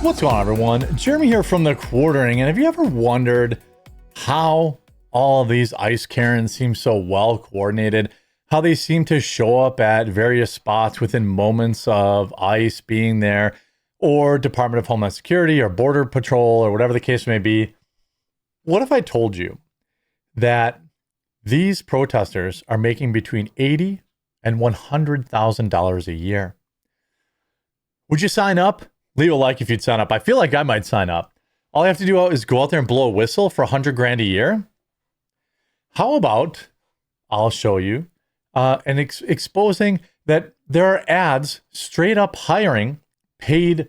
What's going on, everyone? Jeremy here from The Quartering, and have you ever wondered how all of these ICE Karens seem so well coordinated? How they seem to show up at various spots within moments of ICE being there, or Department of Homeland Security, or Border Patrol, or whatever the case may be? What if I told you that these protesters are making between $80,000 and $100,000 a year? Would you sign up? Leave a like if you'd sign up. I feel like I might sign up. All I have to do is go out there and blow a whistle for $100,000 a year. How about I'll show you and exposing that there are ads straight up hiring paid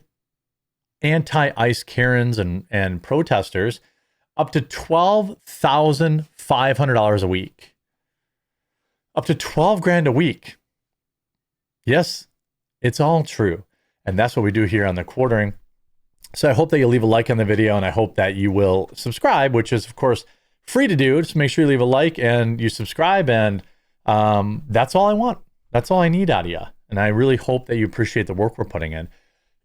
anti-ICE Karens and protesters up to $12,500 a week. Up to $12,000 a week. Yes, it's all true. And that's what we do here on The Quartering. So I hope that you'll leave a like on the video, and I hope that you will subscribe, which is, of course, free to do. Just make sure you leave a like and you subscribe, and that's all I want. That's all I need out of you. And I really hope that you appreciate the work we're putting in.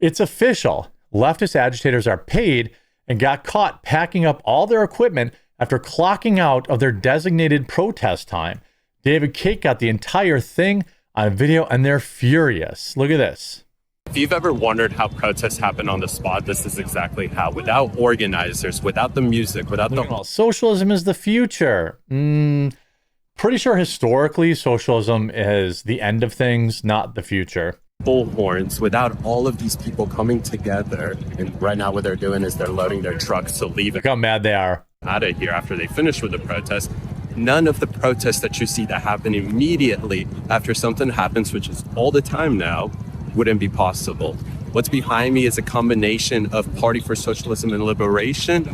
It's official. Leftist agitators are paid and got caught packing up all their equipment after clocking out of their designated protest time. David Cake got the entire thing on video, and they're furious. Look at this. If you've ever wondered how protests happen on the spot, this is exactly how. Without organizers, without the music, without the... Socialism is the future. Pretty sure historically, socialism is the end of things, not the future. Bullhorns, without all of these people coming together. And right now what they're doing is they're loading their trucks to leave. Look how mad they are. Out of here after they finish with the protest. None of the protests that you see that happen immediately after something happens, which is all the time now, wouldn't be possible. What's behind me is a combination of Party for Socialism and Liberation.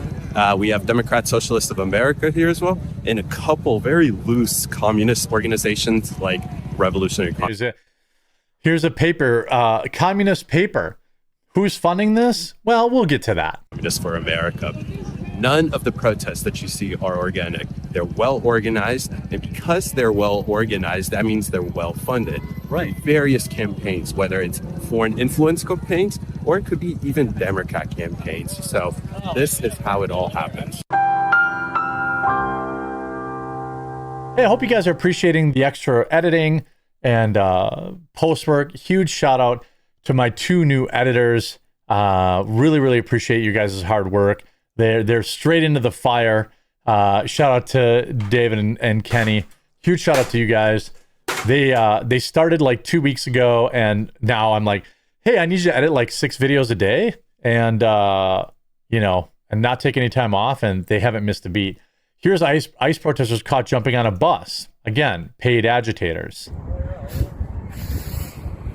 We have Democrat Socialists of America here as well, and a couple very loose communist organizations like Revolutionary Communist. Here's a paper, communist paper. Who's funding this? Well, we'll get to that. Just for America. None of the protests that you see are organic. They're well organized, and because they're well organized, that means they're well funded. Right. Various campaigns, whether it's foreign influence campaigns, or it could be even Democrat campaigns. So this is how it all happens. Hey, I hope you guys are appreciating the extra editing and post work. Huge shout out to my two new editors. Really, really appreciate you guys' hard work. They're straight into the fire. Shout out to David and Kenny. Huge shout out to you guys. They started like 2 weeks ago, and now I'm like, hey, I need you to edit like 6 videos a day, and and not take any time off, and they haven't missed a beat. Here's ICE protesters caught jumping on a bus. Again, paid agitators.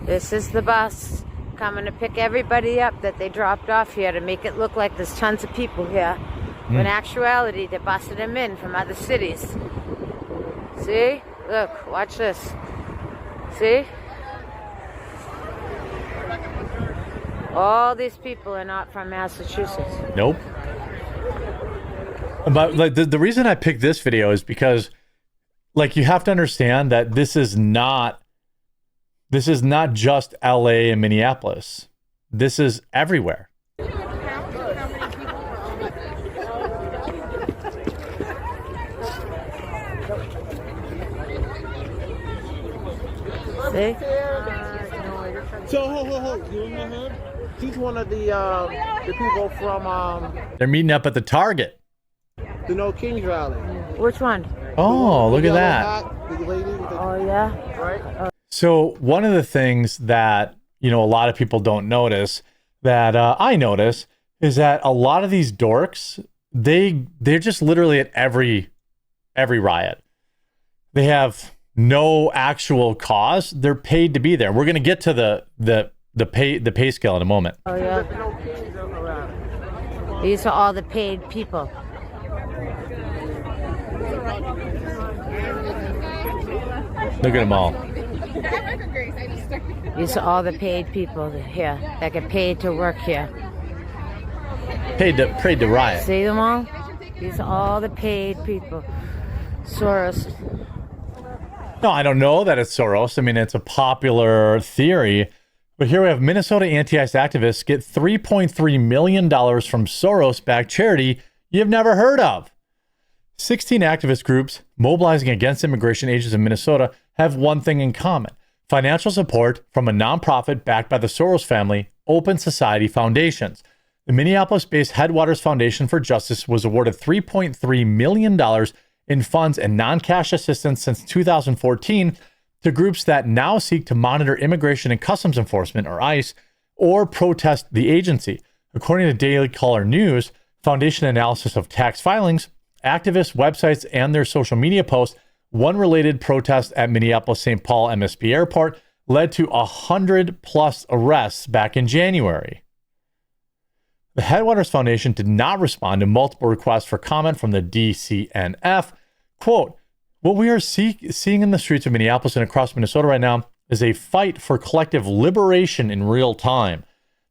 This is the bus coming to pick everybody up that they dropped off here to make it look like there's tons of people here. When in actuality, they're busting them in from other cities. See? Look, watch this. See? All these people are not from Massachusetts. Nope. But like the reason I picked this video is because, like, you have to understand that this is not just LA and Minneapolis. This is everywhere. See? So, you know him? He's one of the people from They're meeting up at the Target. the No Kings rally. Which one? Oh, look at that. Hat, the lady with the, Oh, yeah? right? So one of the things that, a lot of people don't notice that I notice is that a lot of these dorks, they're just literally at every riot. They have no actual cause. They're paid to be there. We're going to get to the pay scale in a moment. Oh, yeah. No Kings around. These are all the paid people. Look at them all. These are all the paid people here that get paid to work here. Paid to riot. See them all? These are all the paid people. Soros. No, I don't know that it's Soros. I mean, it's a popular theory But here we have Minnesota anti-ICE activists get $3.3 million from Soros-backed charity you've never heard of. 16 activist groups mobilizing against immigration agents in Minnesota have one thing in common: financial support from a nonprofit backed by the Soros family, Open Society Foundations. The Minneapolis-based Headwaters Foundation for Justice was awarded $3.3 million in funds and non-cash assistance since 2014 to groups that now seek to monitor Immigration and Customs Enforcement, or ICE, or protest the agency. According to Daily Caller News, Foundation analysis of tax filings, activists, websites, and their social media posts, one related protest at Minneapolis-St. Paul MSP Airport led to 100+ arrests back in January. The Headwaters Foundation did not respond to multiple requests for comment from the DCNF. Quote, "What we are seeing in the streets of Minneapolis and across Minnesota right now is a fight for collective liberation in real time,"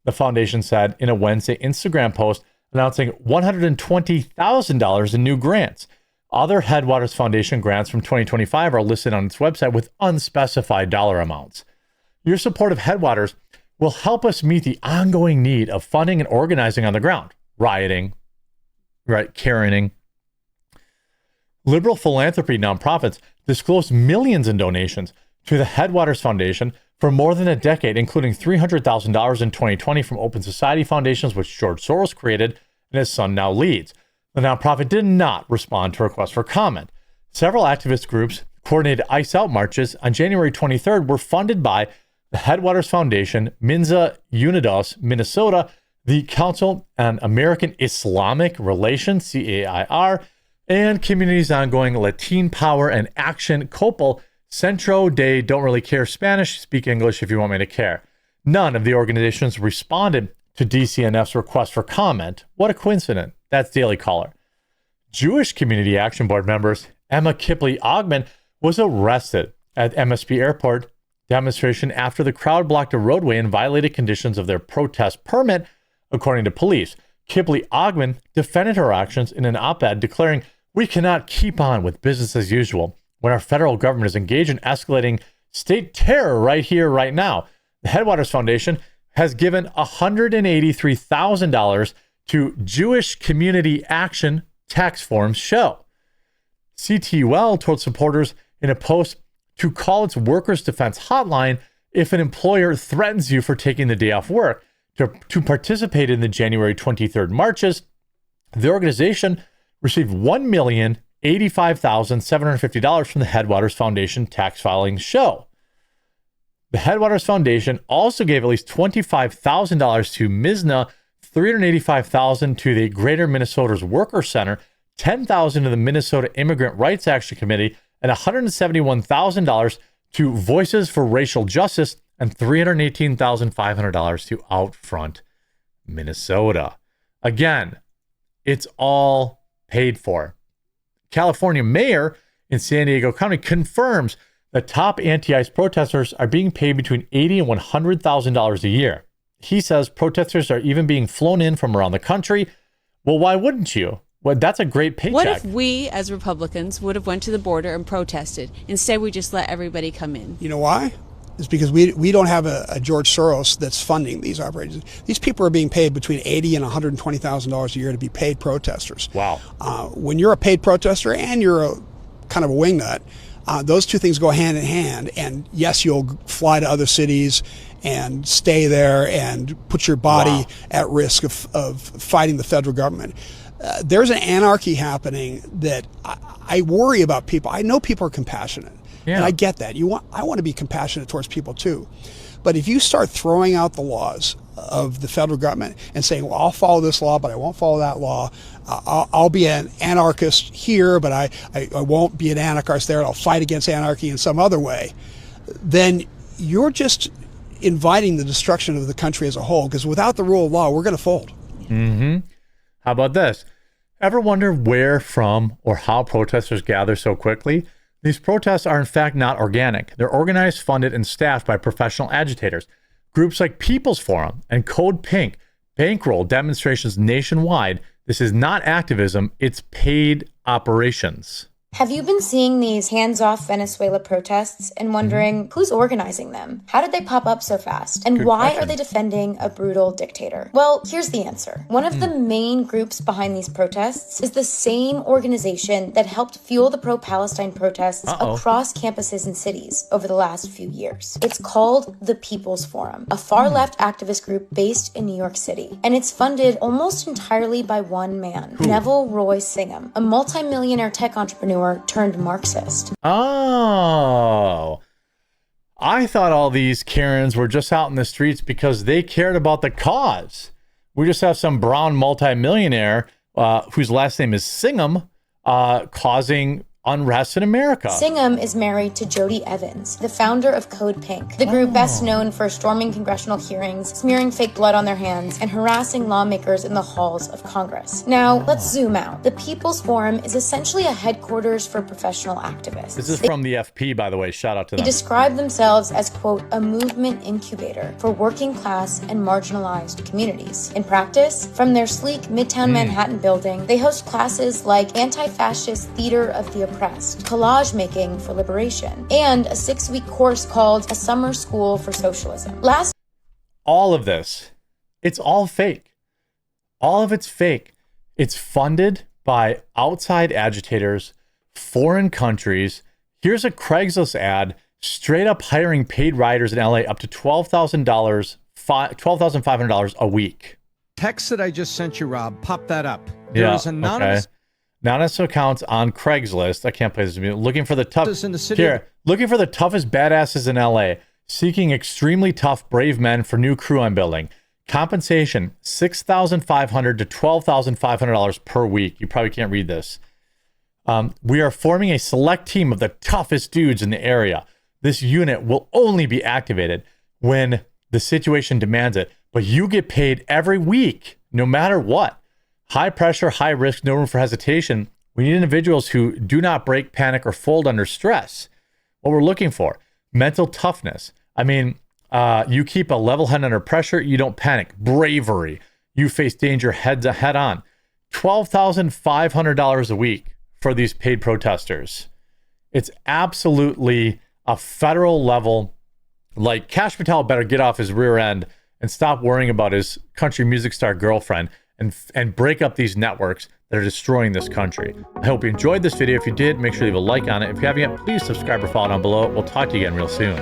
the foundation said in a Wednesday Instagram post announcing $120,000 in new grants. Other Headwaters Foundation grants from 2025 are listed on its website with unspecified dollar amounts. Your support of Headwaters will help us meet the ongoing need of funding and organizing on the ground, rioting, caroning. Liberal philanthropy nonprofits disclosed millions in donations to the Headwaters Foundation for more than a decade, including $300,000 in 2020 from Open Society Foundations, which George Soros created and his son now leads. The nonprofit did not respond to requests for comment. Several activist groups coordinated ICE out marches on January 23rd were funded by the Headwaters Foundation, Minza Unidos, Minnesota, the Council on American Islamic Relations, CAIR, and Community's ongoing Latin Power and Action COPL, Centro de Don't Really Care Spanish, speak English if you want me to care. None of the organizations responded to DCNF's request for comment. What a coincidence. That's Daily Caller. Jewish Community Action Board members Emma Kipley-Ogman was arrested at MSP Airport demonstration after the crowd blocked a roadway and violated conditions of their protest permit, according to police. Kipley-Ogman defended her actions in an op-ed declaring, "We cannot keep on with business as usual when our federal government is engaged in escalating state terror right here, right now." The Headwaters Foundation has given $183,000 to Jewish Community Action tax forms show. CTUL told supporters in a post to call its Workers' Defense Hotline if an employer threatens you for taking the day off work. To participate in the January 23rd marches, the organization received $1,085,750 from the Headwaters Foundation tax filing show. The Headwaters Foundation also gave at least $25,000 to MISNA, $385,000 to the Greater Minnesota's Worker Center, $10,000 to the Minnesota Immigrant Rights Action Committee, and $171,000 to Voices for Racial Justice, and $318,500 to Outfront Minnesota. Again, it's all paid for. California mayor in San Diego County confirms that top anti-ICE protesters are being paid between $80,000 and $100,000 a year. He says protesters are even being flown in from around the country. Well, why wouldn't you? Well, that's a great paycheck. What if we, as Republicans, would have went to the border and protested? Instead, we just let everybody come in. You know why? It's because we don't have a George Soros that's funding these operations. These people are being paid between $80,000 and $120,000 a year to be paid protesters. Wow. When you're a paid protester and you're a kind of a wingnut, those two things go hand in hand. And yes, you'll fly to other cities and stay there and put your body at risk of fighting the federal government. There's an anarchy happening that I worry about people. I know people are compassionate. Yeah. And I get that. I want to be compassionate towards people too. But if you start throwing out the laws of the federal government and saying, well, I'll follow this law, but I won't follow that law. I'll be an anarchist here, but I won't be an anarchist there. I'll fight against anarchy in some other way. Then you're just inviting the destruction of the country as a whole, because without the rule of law, we're going to fold. Mm-hmm. How about this? Ever wonder where from or how protesters gather so quickly? These protests are in fact not organic. They're organized, funded, and staffed by professional agitators. Groups like People's Forum and Code Pink bankroll demonstrations nationwide. This is not activism, it's paid operations. Have you been seeing these hands-off Venezuela protests and wondering who's organizing them? How did they pop up so fast? And why are they defending a brutal dictator? Well, here's the answer. One of the main groups behind these protests is the same organization that helped fuel the pro-Palestine protests across campuses and cities over the last few years. It's called the People's Forum, a far-left activist group based in New York City. And it's funded almost entirely by one man, Neville Roy Singham, a multi-millionaire tech entrepreneur turned Marxist. Oh, I thought all these Karens were just out in the streets because they cared about the cause. We just have some brown multimillionaire whose last name is Singham causing unrest in America. Singham is married to Jody Evans, the founder of Code Pink, the group best known for storming congressional hearings, smearing fake blood on their hands, and harassing lawmakers in the halls of Congress. Now, let's zoom out. The People's Forum is essentially a headquarters for professional activists. This is from the FP, by the way. Shout out to them. They describe themselves as, quote, a movement incubator for working class and marginalized communities. In practice, from their sleek Midtown Manhattan building, they host classes like Anti-Fascist Theater of the Oppressed, Collage Making for Liberation, and a 6-week course called A Summer School for Socialism. All of this, it's all fake. All of it's fake. It's funded by outside agitators, foreign countries. Here's a Craigslist ad straight up hiring paid riders in LA up to $12,500 a week. Text that I just sent you, Rob, pop that up. There's anonymous accounts on Craigslist. I can't play this music. Looking for the looking for the toughest badasses in LA. Seeking extremely tough, brave men for new crew I'm building. Compensation $6,500 to $12,500 per week. You probably can't read this. We are forming a select team of the toughest dudes in the area. This unit will only be activated when the situation demands it, but you get paid every week, no matter what. High pressure, high risk, no room for hesitation. We need individuals who do not break, panic, or fold under stress. What we're looking for, mental toughness. I mean, you keep a level head under pressure. You don't panic. Bravery. You face danger head on. $12,500 a week for these paid protesters. It's absolutely a federal level. Like, Kash Patel better get off his rear end and stop worrying about his country music star girlfriend and break up these networks that are destroying this country. I hope you enjoyed this video. If you did, make sure to leave a like on it. If you haven't yet, please subscribe or follow down below. We'll talk to you again real soon.